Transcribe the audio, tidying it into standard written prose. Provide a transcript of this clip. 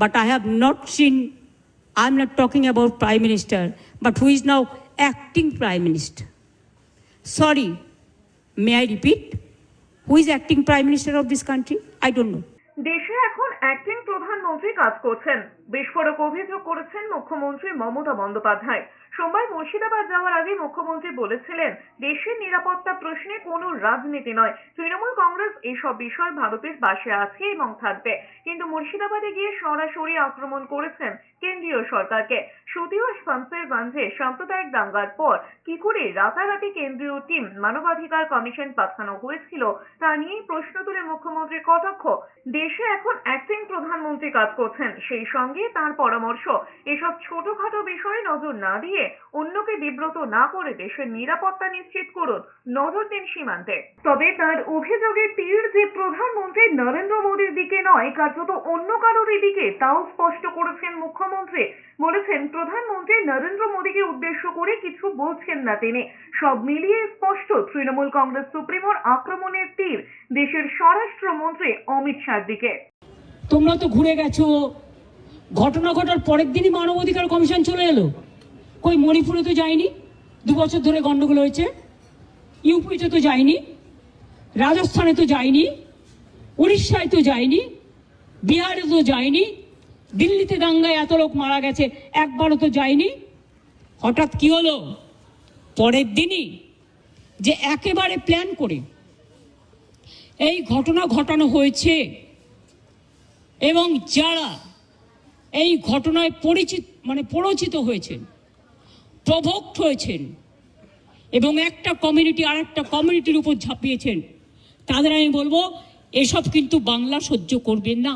but I have not seen, I'm not talking about Prime Minister, but who is now acting Prime Minister. Sorry, may I repeat? Who is acting Prime Minister of this country? I don't know. দেশে এখন acting প্রধানমন্ত্রী কাজ করছেন। বিস্ফোরক অভিযোগ করেছেন মুখ্যমন্ত্রী মমতা বন্দ্যোপাধ্যায়। সোমবার মুর্শিদাবাদ যাওয়ার আগে মুখ্যমন্ত্রী বলেছিলেন, দেশের নিরাপত্তা প্রশ্নে কোনো রাজনীতি নয়, তৃণমূল কংগ্রেস এসব বিষয় ভারতের পাশে আছে এবং থাকবে। কিন্তু মুর্শিদাবাদে গিয়ে সরাসরি আক্রমণ করেছেন কেন্দ্রীয় সরকারকে। যদিও শামসেরগঞ্জে সাম্প্রদায়িক দাঙ্গার পর কি করে রাতারাতি কেন্দ্রীয় টিম মানবাধিকার কমিশন পাঠানো হয়েছিল তা নিয়েই প্রশ্ন তুলে মুখ্যমন্ত্রীর কটাক্ষ। দেশে এখন অ্যাক্টিং প্রধানমন্ত্রী কাজ করছেন, সেই সঙ্গে তার পরামর্শ এসব ছোটখাটো বিষয়ে নজর না দিয়ে অন্যকে বিব্রত না করে দেশের নিরাপত্তা নিশ্চিত করুন, নজর দিন সীমান্তে। তবে তার অভিযোগের তীর যে প্রধানমন্ত্রী নরেন্দ্র মোদীর দিকে নয়, কার্যত অন্য কারোর দিকে, তাও স্পষ্ট করেছেন মুখ্যমন্ত্রী। বলেছেন, প্রধানমন্ত্রী নরেন্দ্র মোদীকে উদ্দেশ্য করে কিছু বলছেন না তিনি। সব মিলিয়ে স্পষ্ট তৃণমূল কংগ্রেস সুপ্রিমোর আক্রমণের তীর দেশের স্বরাষ্ট্রমন্ত্রী অমিত শাহর দিকে। তোমরা তো ঘুরে গেছো, ঘটনা ঘটার পরের দিনই মানবাধিকার কমিশন চলে এলো। কই মণিপুরে তো যায়নি, 2 বছর ধরে গন্ডগোল হয়েছে। ইউপিতে তো যায়নি, রাজস্থানে তো যায়নি, উড়িষ্যায় তো যায়নি, বিহারে তো যায়নি, দিল্লিতে দাঙ্গায় এত লোক মারা গেছে, একবারও তো যায়নি। হঠাৎ কি হলো? পরের দিনই যে একেবারে প্ল্যান করে এই ঘটনা ঘটানো হয়েছে এবং যারা এই ঘটনায় পরিচিত হয়েছেন, প্রভোক্ট হয়েছেন এবং একটা কমিউনিটি আর একটা কমিউনিটির উপর ঝাঁপিয়েছেন, তাদের আমি বলবো এসব কিন্তু বাংলা সহ্য করবেন না।